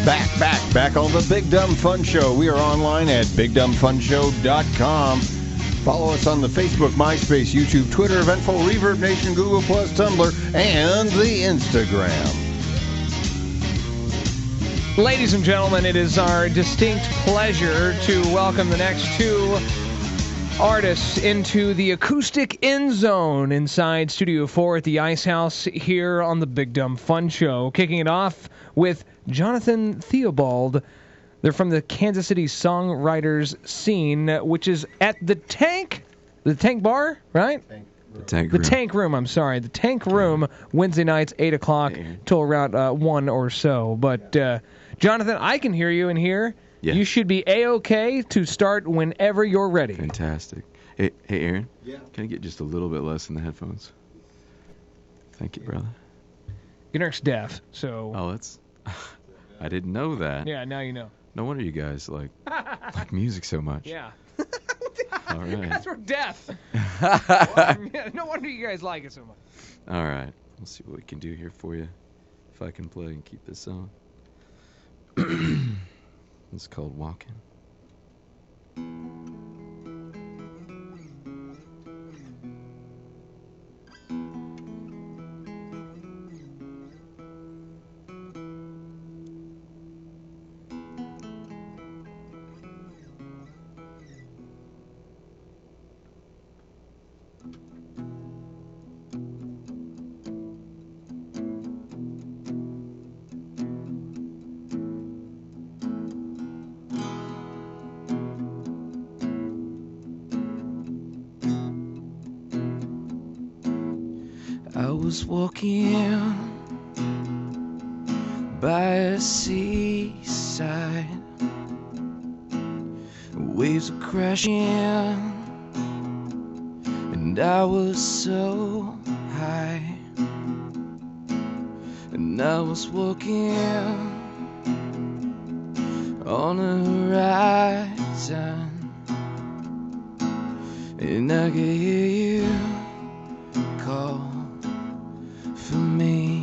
Back on the Big Dumb Fun Show. We are online at BigDumbFunShow.com. Follow us on the Facebook, MySpace, YouTube, Twitter, Eventful, Reverb Nation, Google+, Tumblr, and the Instagram. Ladies and gentlemen, it is our distinct pleasure to welcome the next two artists into the Acoustic Endzone inside Studio 4 at the Ice House here on the Big Dumb Fun Show. Kicking it off with Jonathan Theobald. They're from the Kansas City Songwriters Scene, which is at the Tank Bar, right? The Tank Room, I'm sorry. The Tank Room, Wednesday nights, 8 o'clock till around 1 or so. But, Jonathan, I can hear you in here. Yeah. You should be A-OK to start whenever you're ready. Fantastic. Hey, Aaron? Yeah? Can I get just a little bit less in the headphones? Thank you, brother. Gunner's deaf, so... Oh, that's... I didn't know that. Yeah, now you know. No wonder you guys like music so much. Yeah. All right. You guys were deaf. No wonder you guys like it so much. All right. We'll see what we can do here for you. If I can play and keep this on. It's called Walking. I was walking by a seaside, waves were crashing, and I was so high, and I was walking on a horizon, and I could hear you call for me.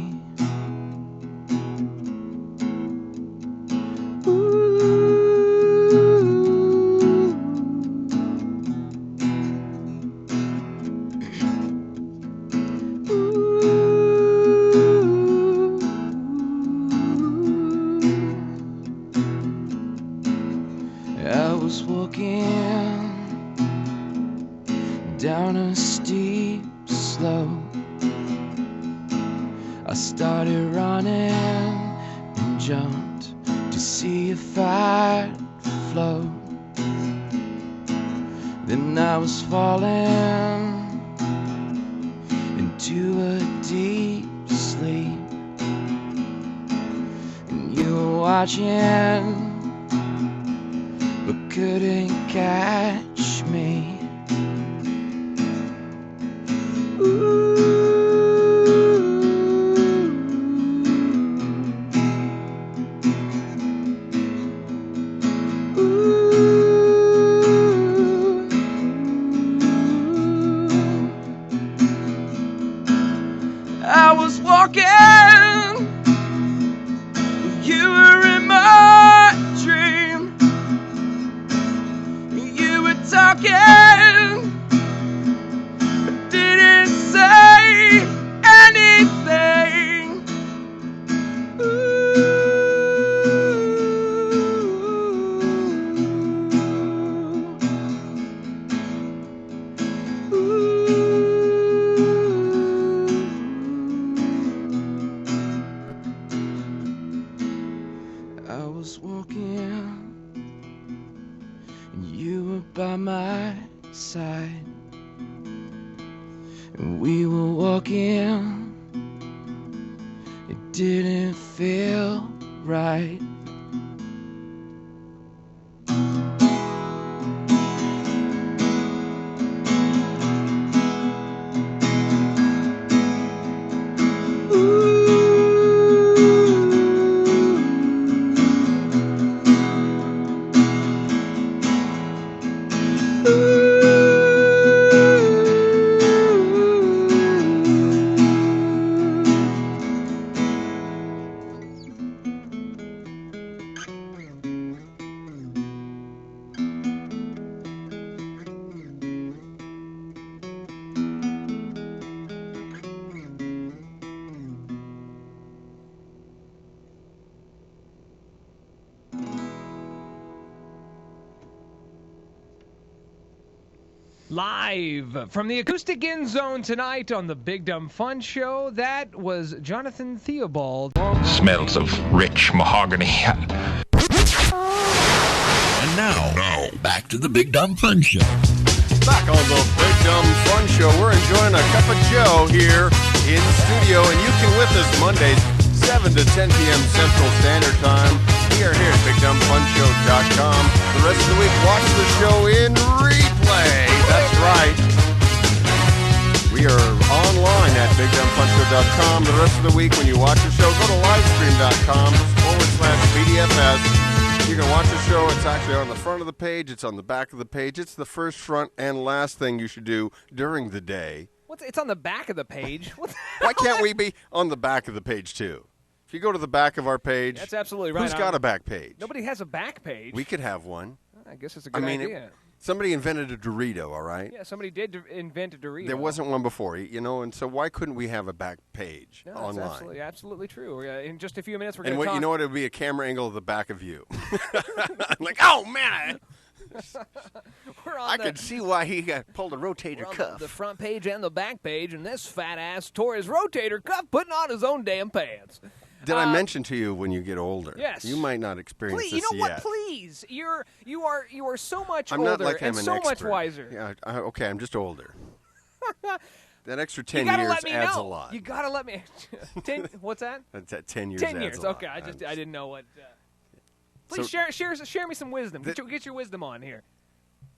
I was walking down a steep slope. I started running and jumped to see if I'd float. Then I was falling into a deep sleep, and you were watching but couldn't catch me. I was walking, you were in my dream. You were talking, but didn't say anything. I was walking, and you were by my side, and we were walking. It didn't feel right. Live from the Acoustic Endzone tonight on the Big Dumb Fun Show, that was Jonathan Theobald. Smells of rich mahogany. And now, back to the Big Dumb Fun Show. Back on the Big Dumb Fun Show, we're enjoying a cup of Joe here in studio, and you can with us Mondays, 7 to 10 p.m. Central Standard Time. We are here at BigDumbFunShow.com. The rest of the week, watch the show in replay. That's right. We are online at BigDumbFunShow.com. The rest of the week, when you watch the show, go to livestream.com/BDFS. You can watch the show. It's actually on the front of the page. It's on the back of the page. It's the first, front, and last thing you should do during the day. It's on the back of the page. Why can't we be on the back of the page, too? If you go to the back of our page, that's absolutely right. Who's got a back page? Nobody has a back page. We could have one. I guess it's a good idea. Somebody invented a Dorito, all right? Yeah, somebody did invent a Dorito. There wasn't one before, and so why couldn't we have a back page online? That's absolutely true. In just a few minutes, we're going to talk. You know what? It would be a camera angle of the back of you. Like, oh, man. I could see why he pulled a rotator cuff. The front page and the back page, and this fat ass tore his rotator cuff putting on his own damn pants. Did I mention to you when you get older? Yes. You might not experience this yet. You know what? Please, you are so much I'm older not like I'm and an so expert. much wiser. Yeah. Okay, I'm just older. That extra 10 years adds a lot. You gotta let me. 10. What's that? That's at 10 years. 10 years. Adds a lot. Okay, I didn't know what. Please share me some wisdom. Get your wisdom on here.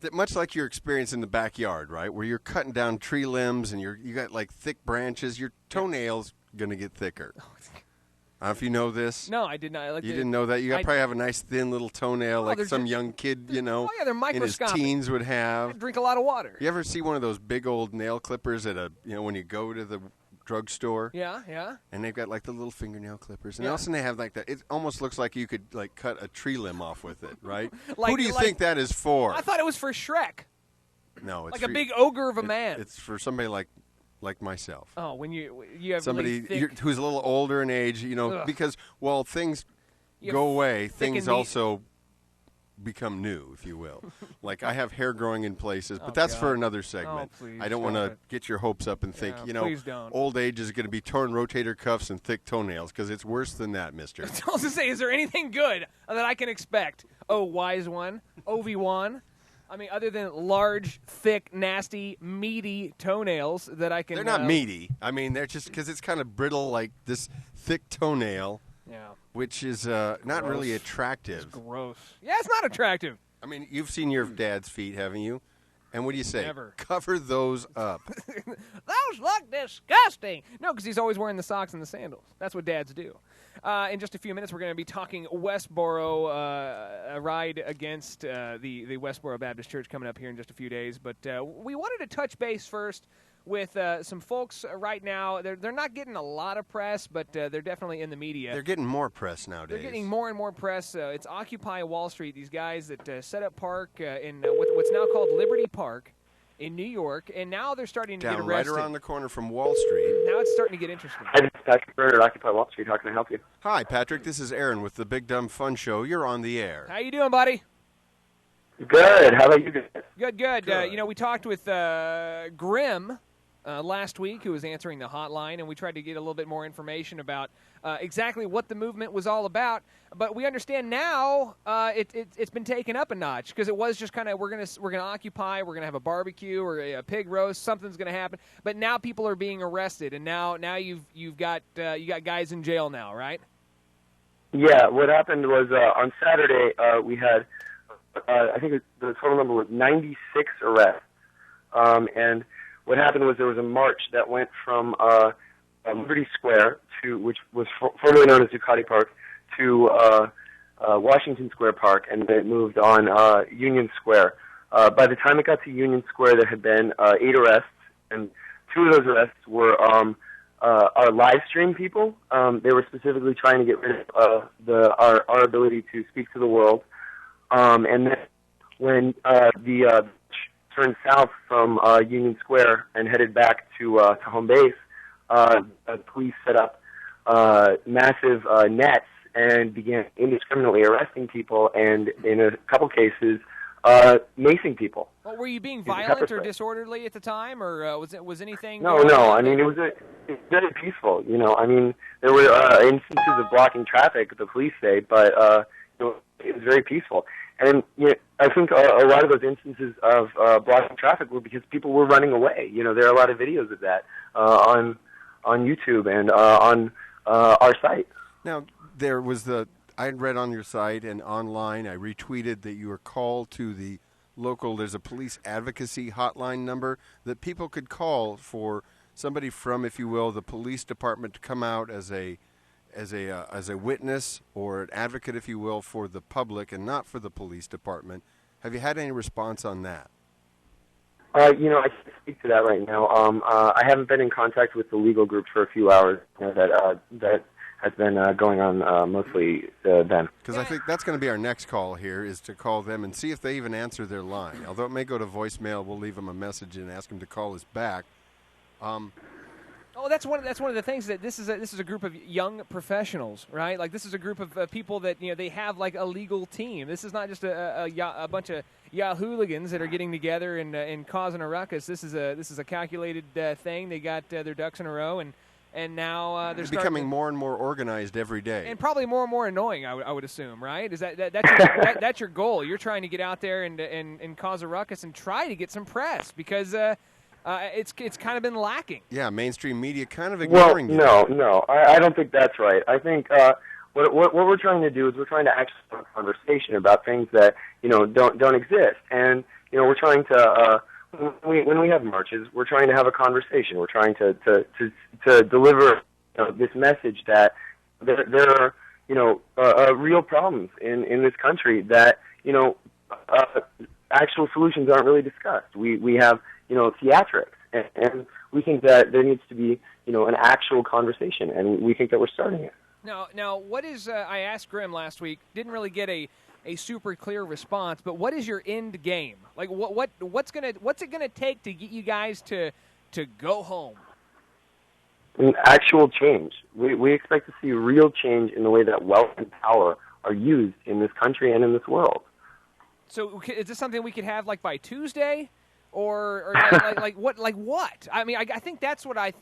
That much like your experience in the backyard, right, where you're cutting down tree limbs and you got like thick branches, your toenails gonna get thicker. I don't know if you know this. No, I did not. You didn't know that? You probably have a nice thin little toenail like some young kid, Oh, yeah, they're microscopic. in his teens would have. I drink a lot of water. You ever see one of those big old nail clippers at when you go to the drugstore? Yeah. And they've got like the little fingernail clippers. And also they have like that. It almost looks like you could like cut a tree limb off with it, right? Who do you think that is for? I thought it was for Shrek. No, it's like a big ogre of a man. It's for somebody like myself. Oh, when you have somebody really who's a little older in age, because things go away, things also become new, if you will. Like I have hair growing in places, but that's for another segment. Please, I don't want to get your hopes up and think, please don't. Old age is going to be torn rotator cuffs and thick toenails because it's worse than that, mister. I was going to say, is there anything good that I can expect? Oh, wise one, Obi-Wan. I mean, other than large, thick, nasty, meaty toenails that I can... They're not meaty. I mean, they're just because it's kind of brittle, like this thick toenail, which is not really attractive. It's gross. Yeah, it's not attractive. I mean, you've seen your dad's feet, haven't you? And what do you say? Never. Cover those up. Those look disgusting. No, because he's always wearing the socks and the sandals. That's what dads do. In just a few minutes, we're going to be talking Westboro, a ride against the Westboro Baptist Church coming up here in just a few days. But we wanted to touch base first with some folks right now. They're not getting a lot of press, but they're definitely in the media. They're getting more press nowadays. They're getting more and more press. It's Occupy Wall Street, these guys that set up park in what's now called Liberty Park in New York, and now they're starting to get arrested. Right around the corner from Wall Street. Now it's starting to get interesting. Hi, this is Patrick Bird at Occupy Wall Street. How can I help you? Hi, Patrick. This is Aaron with the Big Dumb Fun Show. You're on the air. How you doing, buddy? Good. How about you guys? Good. We talked with Grim last week, who was answering the hotline, and we tried to get a little bit more information about exactly what the movement was all about. But we understand now it's been taken up a notch because it was just kind of we're gonna occupy, we're gonna have a barbecue or a pig roast, something's gonna happen. But now people are being arrested, and now you've got guys in jail now, right? Yeah. What happened was on Saturday we had I think the total number was 96 arrests, and what happened was there was a march that went from Liberty Square which was formerly known as Ducati Park, to Washington Square Park, and then it moved on Union Square. By the time it got to Union Square, there had been 8 arrests, and 2 of those arrests were our live stream people. They were specifically trying to get rid of our ability to speak to the world. And then when the turned south from Union Square and headed back to home base, police set up massive nets and began indiscriminately arresting people, and in a couple cases macing people. Well, were you being violent or disorderly at the time, or was anything? No. I mean, it was very peaceful. You know, I mean, there were instances of blocking traffic, the police say, but you know, it was very peaceful. And you know, I think a lot of those instances of blocking traffic were because people were running away. You know, there are a lot of videos of that on YouTube and on our site. Now, there was I had read on your site and online, I retweeted that you were called to the local, there's a police advocacy hotline number that people could call for somebody from, if you will, the police department to come out as a witness or an advocate, if you will, for the public and not for the police department. Have you had any response on that? You know, I can't speak to that right now. I haven't been in contact with the legal group for a few hours. You know, that has been going on mostly then. Because I think that's going to be our next call here, is to call them and see if they even answer their line. Although it may go to voicemail, we'll leave them a message and ask them to call us back. Oh, that's one of the things, that this is a group of young professionals, right? Like, this is a group of people that, you know, they have like a legal team. This is not just a bunch of hooligans that are getting together and causing a ruckus. This is a calculated thing. They got their ducks in a row, and now they're becoming more and more organized every day, and probably more and more annoying. I would assume, right? Is that's your goal? You're trying to get out there and cause a ruckus and try to get some press, because it's kind of been lacking. Yeah, mainstream media kind of ignoring you. No, I don't think that's right. I think what we're trying to do is we're trying to actually have a conversation about things that, you know, don't exist, and you know, we're trying to when we have marches, we're trying to have a conversation. We're trying to deliver, you know, this message that there are, you know, real problems in this country that, you know, actual solutions aren't really discussed. We have, you know, theatrics, and we think that there needs to be, you know, an actual conversation, and we think that we're starting it. Now, what is? I asked Grim last week. Didn't really get a super clear response. But what is your end game? Like, what's it gonna take to get you guys to go home? An actual change. We expect to see real change in the way that wealth and power are used in this country and in this world. So, is this something we could have like by Tuesday? Or like what? I mean, I think that's what I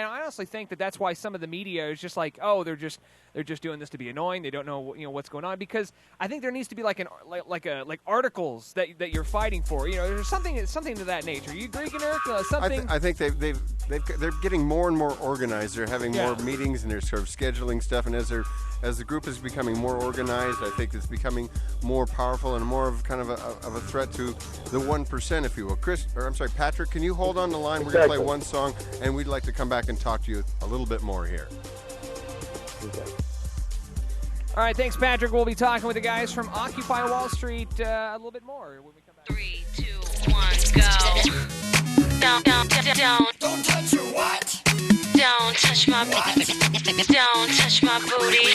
honestly think that's why some of the media is just like, oh, they're just doing this to be annoying. They don't know, you know, what's going on, because I think there needs to be like articles that you're fighting for. You know, there's something to that nature. You agree, Gnurk? Something. I think they're getting more and more organized. They're having more meetings, and they're sort of scheduling stuff. And as the group is becoming more organized, I think it's becoming more powerful and more of kind of a threat to the 1%, if you will. Patrick, can you hold on the line? We're going to play one song, and we'd like to come back and talk to you a little bit more here. Okay. All right, thanks, Patrick. We'll be talking with the guys from Occupy Wall Street a little bit more when we come back. 3, 2, 1, go. Don't touch your what? Don't touch my booty. Don't touch my booty.